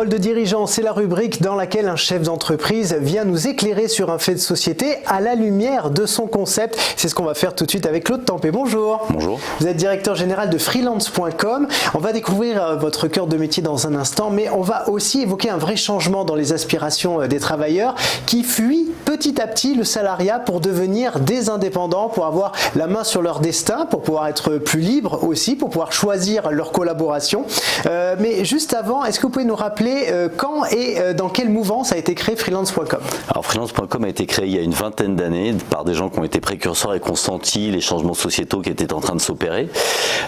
Parole de dirigeant, c'est la rubrique dans laquelle un chef d'entreprise vient nous éclairer sur un fait de société à la lumière de son concept. C'est ce qu'on va faire tout de suite avec Claude Tempé. Bonjour. Bonjour. Vous êtes directeur général de freelance.com. On va découvrir votre cœur de métier dans un instant, mais on va aussi évoquer un vrai changement dans les aspirations des travailleurs qui fuient petit à petit le salariat pour devenir des indépendants, pour avoir la main sur leur destin, pour pouvoir être plus libres aussi, pour pouvoir choisir leur collaboration. Mais juste avant, est-ce que vous pouvez nous rappeler quand et dans quelle mouvance a été créé freelance.com? Alors freelance.com a été créé il y a une vingtaine d'années par des gens qui ont été précurseurs et qui ont senti les changements sociétaux qui étaient en train de s'opérer.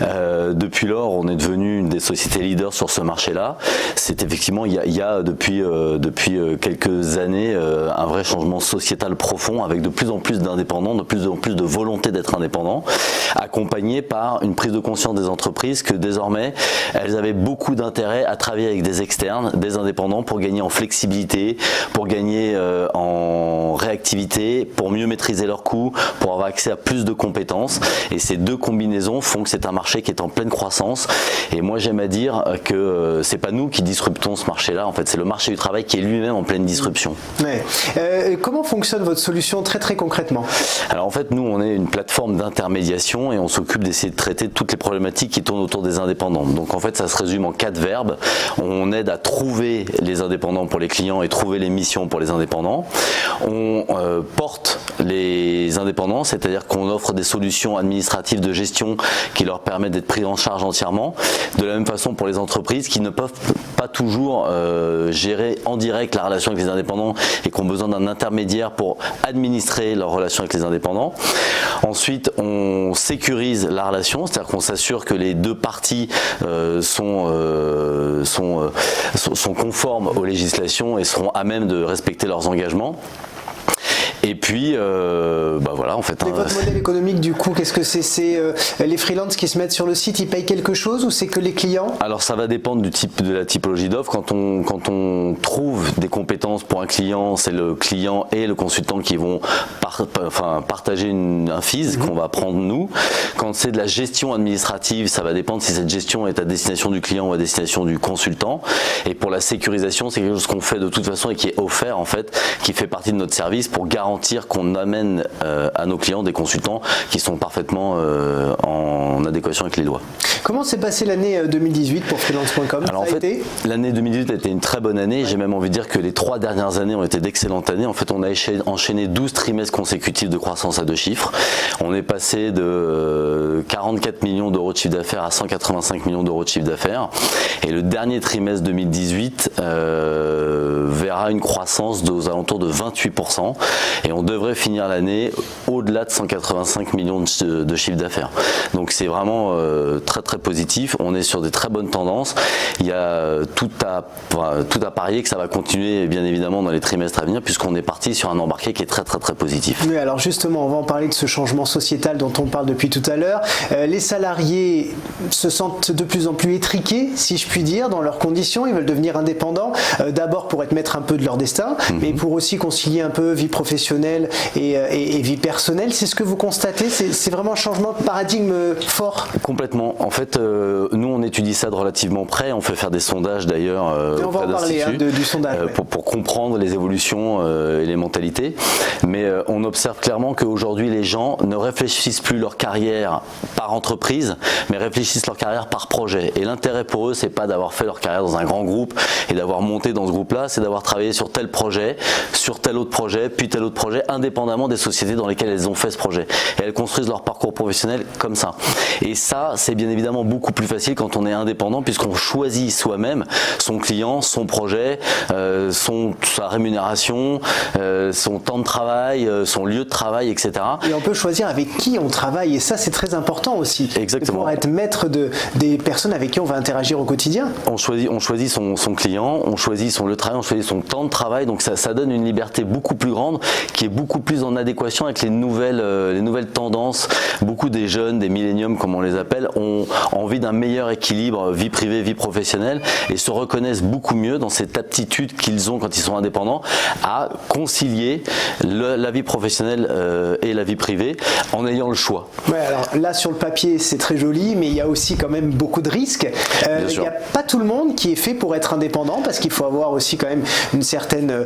Depuis lors, on est devenu une des sociétés leaders sur ce marché-là. C'est effectivement, il y a depuis quelques années un vrai changement sociétal profond avec de plus en plus d'indépendants, de plus en plus de volonté d'être indépendants, accompagné par une prise de conscience des entreprises que désormais, elles avaient beaucoup d'intérêt à travailler avec des externes, des indépendants pour gagner en flexibilité, pour gagner en réactivité, pour mieux maîtriser leurs coûts, pour avoir accès à plus de compétences. Et ces deux combinaisons font que c'est un marché qui est en pleine croissance. Et moi, j'aime à dire que c'est pas nous qui disruptons ce marché-là. En fait, c'est le marché du travail qui est lui-même en pleine disruption. Ouais. Comment fonctionne votre solution très concrètement? Alors en fait, nous, on est une plateforme d'intermédiation et on s'occupe d'essayer de traiter toutes les problématiques qui tournent autour des indépendants. Donc en fait, ça se résume en 4 verbes. On aide à trouver les indépendants pour les clients et trouver les missions pour les indépendants. On porte les indépendants, c'est-à-dire qu'on offre des solutions administratives de gestion qui leur permettent d'être pris en charge entièrement. De la même façon pour les entreprises qui ne peuvent pas toujours gérer en direct la relation avec les indépendants et qui ont besoin d'un intermédiaire pour administrer leur relation avec les indépendants. Ensuite, on sécurise la relation, c'est-à-dire qu'on s'assure que les deux parties sont conformes aux législations et seront à même de respecter leurs engagements. Et puis, voilà, en fait. Et votre modèle économique, du coup, qu'est-ce que c'est? C'est les freelances qui se mettent sur le site, ils payent quelque chose ou c'est que les clients? Alors, ça va dépendre de la typologie d'offre. Quand on trouve des compétences pour un client, c'est le client et le consultant qui vont partager un fees qu'on va prendre nous. Quand c'est de la gestion administrative, ça va dépendre si cette gestion est à destination du client ou à destination du consultant. Et pour la sécurisation, c'est quelque chose qu'on fait de toute façon et qui est offert, en fait, qui fait partie de notre service pour garantir qu'on amène à nos clients des consultants qui sont parfaitement en adéquation avec les lois. Comment s'est passée l'année 2018 pour freelance.com? Alors en fait, l'année 2018 a été une très bonne année. Ouais. J'ai même envie de dire que les 3 dernières années ont été d'excellentes années. En fait, on a enchaîné 12 trimestres consécutifs de croissance à 2 chiffres. On est passé de 44 millions d'euros de chiffre d'affaires à 185 millions d'euros de chiffre d'affaires. Et le dernier trimestre 2018 verra une croissance aux alentours de 28%. Et on devrait finir l'année au-delà de 185 millions de chiffre d'affaires. Donc c'est vraiment très positif. On est sur des très bonnes tendances. Il y a tout à parier que ça va continuer bien évidemment dans les trimestres à venir puisqu'on est parti sur un embarqué qui est très positif. Oui, alors justement, on va en parler de ce changement sociétal dont on parle depuis tout à l'heure. Les salariés se sentent de plus en plus étriqués, si je puis dire, dans leurs conditions. Ils veulent devenir indépendants, d'abord pour être maître un peu de leur destin, mais pour aussi concilier un peu vie professionnelle et vie personnelle. C'est ce que vous constatez? C'est vraiment un changement de paradigme fort? Complètement. En fait, nous, on étudie ça de relativement près. On fait faire des sondages d'ailleurs. On va en parler du sondage. Pour comprendre les évolutions et les mentalités. Mais on observe clairement qu'aujourd'hui, les gens ne réfléchissent plus leur carrière par entreprise, mais réfléchissent leur carrière par projet. Et l'intérêt pour eux, c'est pas d'avoir fait leur carrière dans un grand groupe et d'avoir monté dans ce groupe-là, c'est d'avoir travaillé sur tel projet, sur tel autre projet, puis tel autre projet, indépendamment des sociétés dans lesquelles elles ont fait ce projet. Et elles construisent leur parcours professionnel comme ça. Et ça, c'est bien évidemment beaucoup plus facile quand on est indépendant, puisqu'on choisit soi-même son client, son projet, sa rémunération, son temps de travail, son lieu de travail, etc. Et on peut choisir avec qui on travaille, et ça c'est très important aussi. Exactement. Pour être maître des personnes avec qui on va interagir au quotidien. On choisit son client, on choisit son lieu de travail, on choisit son temps de travail, donc ça donne une liberté beaucoup plus grande qui est beaucoup plus en adéquation avec les nouvelles tendances. Beaucoup des jeunes, des milléniums comme on les appelle, ont envie d'un meilleur équilibre vie privée, vie professionnelle et se reconnaissent beaucoup mieux dans cette aptitude qu'ils ont quand ils sont indépendants à concilier la vie professionnelle et la vie privée en ayant le choix. Ouais, alors là sur le papier c'est très joli, mais il y a aussi quand même beaucoup de risques. Il n'y a pas tout le monde qui est fait pour être indépendant parce qu'il faut avoir aussi quand même une certaine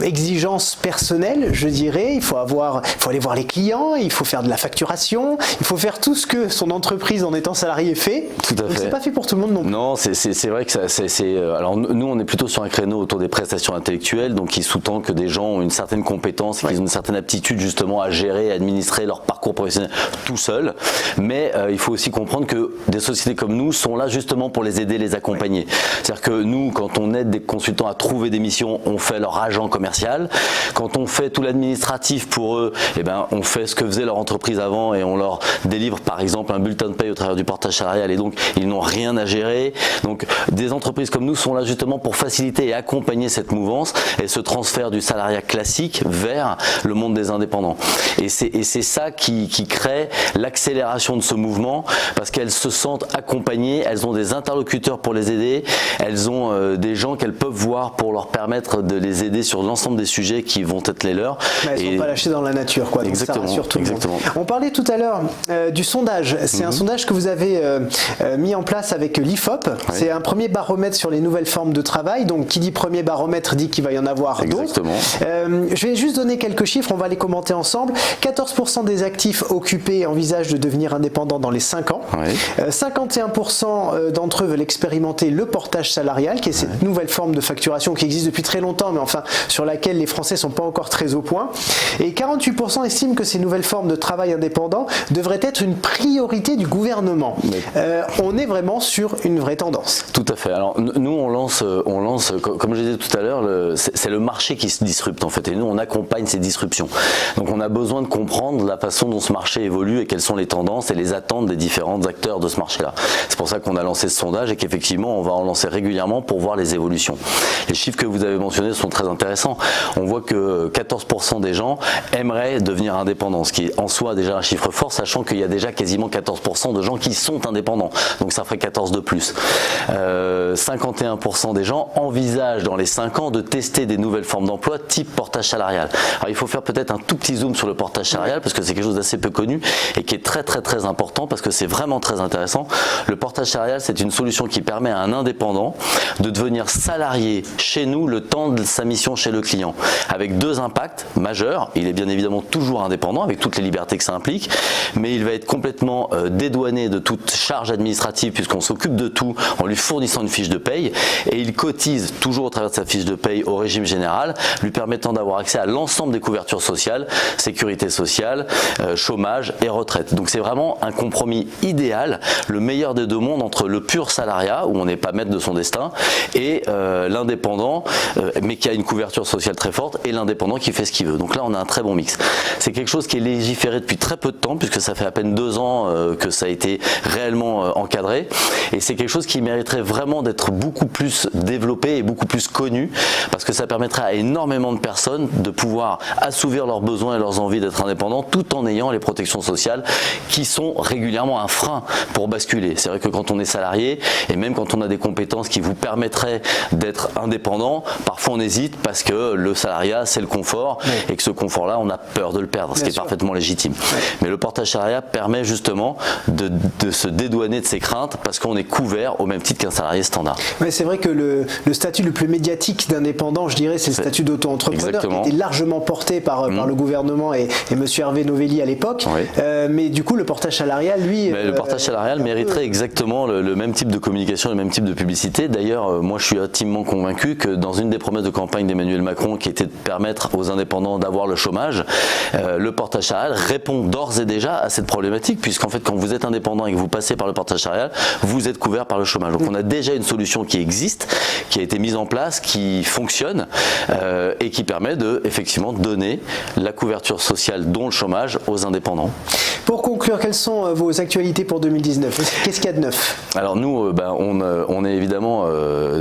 exigence personnelle, je dirais. Il faut aller voir les clients, il faut faire de la facturation, il faut faire tout ce que son entreprise en étant salarié fait. Tout à fait. Donc c'est pas fait pour tout le monde non plus. Non, c'est vrai que alors nous on est plutôt sur un créneau autour des prestations intellectuelles, donc qui sous-tend que des gens ont une certaine compétence, qu'ils ont une certaine aptitude justement à gérer, à administrer leur parcours professionnel tout seul. Mais il faut aussi comprendre que des sociétés comme nous sont là justement pour les aider, les accompagner. C'est-à-dire que nous, quand on aide des consultants à trouver des missions, on fait leur agent commercial. Quand on fait tout l'administratif pour eux, eh ben, on fait ce que faisait leur entreprise avant et on leur délivre par exemple un bulletin de paye au travers du portage salarial et donc ils n'ont rien à gérer. Donc des entreprises comme nous sont là justement pour faciliter et accompagner cette mouvance et ce transfert du salariat classique vers le monde des indépendants. Et c'est ça qui crée l'accélération de ce mouvement parce qu'elles se sentent accompagnées, elles ont des interlocuteurs pour les aider, elles ont des gens qu'elles peuvent voir pour leur permettre de les aider sur l'ensemble des sujets qui vont être les leurs. Mais elles ne sont pas lâchées dans la nature, quoi. Donc exactement, ça rassure tout le monde. On parlait tout à l'heure du sondage. C'est un sondage que vous avez mis en place avec l'IFOP. Ouais. C'est un premier baromètre sur les nouvelles formes de travail. Donc qui dit premier baromètre dit qu'il va y en avoir d'autres. Je vais juste donner quelques chiffres, on va les commenter ensemble. 14% des actifs occupés envisagent de devenir indépendants dans les 5 ans. Ouais. 51% d'entre eux veulent expérimenter le portage salarial, qui est cette nouvelle forme de facturation qui existe depuis très longtemps, mais enfin sur laquelle les Français ne sont pas encore très au point. Et 48% estiment que ces nouvelles formes de travail indépendant devraient être une priorité du gouvernement. On est vraiment sur une vraie tendance. Tout à fait. Alors nous on lance comme je disais tout à l'heure, c'est le marché qui se disrupte en fait, et nous on accompagne ces disruptions. Donc on a besoin de comprendre la façon dont ce marché évolue et quelles sont les tendances et les attentes des différents acteurs de ce marché-là. C'est pour ça qu'on a lancé ce sondage et qu'effectivement on va en lancer régulièrement pour voir les évolutions. Les chiffres que vous avez mentionnés sont très intéressants. On voit que 14% des gens aimeraient devenir indépendants, ce qui est en soi déjà un chiffre fort, sachant qu'il y a déjà quasiment 14% de gens qui sont indépendants. Donc ça ferait 14 de plus. 51% des gens envisagent dans les 5 ans de tester des nouvelles formes d'emploi type portage salarial. Alors il faut faire peut-être un tout petit zoom sur le portage salarial parce que c'est quelque chose d'assez peu connu et qui est très important parce que c'est vraiment très intéressant. Le portage salarial, c'est une solution qui permet à un indépendant de devenir salarié chez nous le temps de sa mission chez le client, avec 2 impacts majeurs. Il est bien évidemment toujours indépendant avec toutes les libertés que ça implique, mais il va être complètement dédouané de toute charge administrative puisqu'on s'occupe de tout en lui fournissant une fiche de paye et il cotise toujours au travers de sa fiche de paye au régime général, lui permettant d'avoir accès à l'ensemble des couvertures sociales, sécurité sociale, chômage et retraite. Donc c'est vraiment un compromis idéal, le meilleur des 2 mondes entre le pur salariat où on n'est pas maître de son destin et l'indépendant mais qui a une couverture sociale très forte et l'indépendant qui fait ce qu'il veut. Donc là on a un très bon mix. C'est quelque chose qui est légiféré depuis très peu de temps puisque ça fait à peine 2 ans que ça a été réellement encadré et c'est quelque chose qui mériterait vraiment d'être beaucoup plus développé et beaucoup plus connu parce que ça permettrait à énormément de personnes de pouvoir assouvir leurs besoins et leurs envies d'être indépendants tout en ayant les protections sociales qui sont régulièrement un frein pour basculer. C'est vrai que quand on est salarié et même quand on a des compétences qui vous permettraient d'être indépendant, parfois on hésite parce que le salariat c'est le confort et que ce confort-là on a peur de le perdre, ce qui est parfaitement légitime. Mais le portage salariat permet justement de se dédouaner de ces craintes parce qu'on est couvert au même titre qu'un salarié standard. Ouais, c'est vrai que le statut le plus médiatique d'indépendant, je dirais, c'est le statut d'auto-entrepreneur qui était largement porté par le gouvernement et monsieur Hervé Novelli à l'époque. Mais du coup, le portage salarial, lui... le portage salarial mériterait exactement le même type de communication, le même type de publicité. D'ailleurs, moi je suis intimement convaincu que dans une des promesses de campagne d'Emmanuel Macron qui était de permettre aux indépendants d'avoir le chômage, le portage salarial répond d'ores et déjà à cette problématique puisqu'en fait quand vous êtes indépendant et que vous passez par le portage salarial, vous êtes couvert par le chômage. Donc on a déjà une solution qui existe, qui a été mise en place, qui fonctionne et qui permet de effectivement donner la couverture sociale dont le chômage aux indépendants. Pour conclure, quelles sont vos actualités pour 2019 ? Qu'est-ce qu'il y a de neuf ? Alors nous, on est évidemment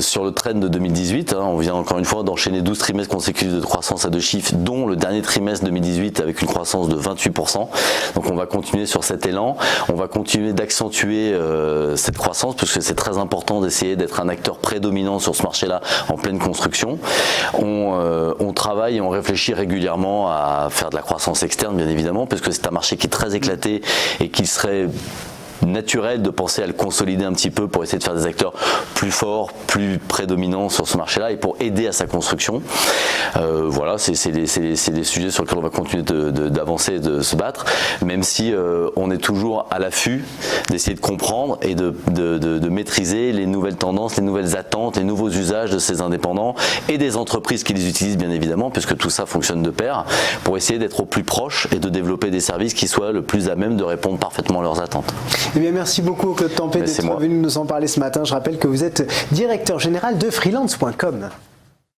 sur le trend de 2018. On vient encore une fois d'enchaîner 12 trimestres consécutifs de croissance croissance à 2 chiffres, dont le dernier trimestre 2018 avec une croissance de 28%. Donc on va continuer sur cet élan, on va continuer d'accentuer cette croissance parce que c'est très important d'essayer d'être un acteur prédominant sur ce marché-là en pleine construction. On travaille et on réfléchit régulièrement à faire de la croissance externe, bien évidemment, parce que c'est un marché qui est très éclaté et qui serait naturel de penser à le consolider un petit peu pour essayer de faire des acteurs plus forts, plus prédominants sur ce marché-là et pour aider à sa construction. Voilà, c'est des sujets sur lesquels on va continuer d'avancer et de se battre, même si on est toujours à l'affût d'essayer de comprendre et de maîtriser les nouvelles tendances, les nouvelles attentes, les nouveaux usages de ces indépendants et des entreprises qui les utilisent bien évidemment, puisque tout ça fonctionne de pair, pour essayer d'être au plus proche et de développer des services qui soient le plus à même de répondre parfaitement à leurs attentes. Eh bien, merci beaucoup Claude Tempé d'être venu nous en parler ce matin. Je rappelle que vous êtes directeur général de freelance.com.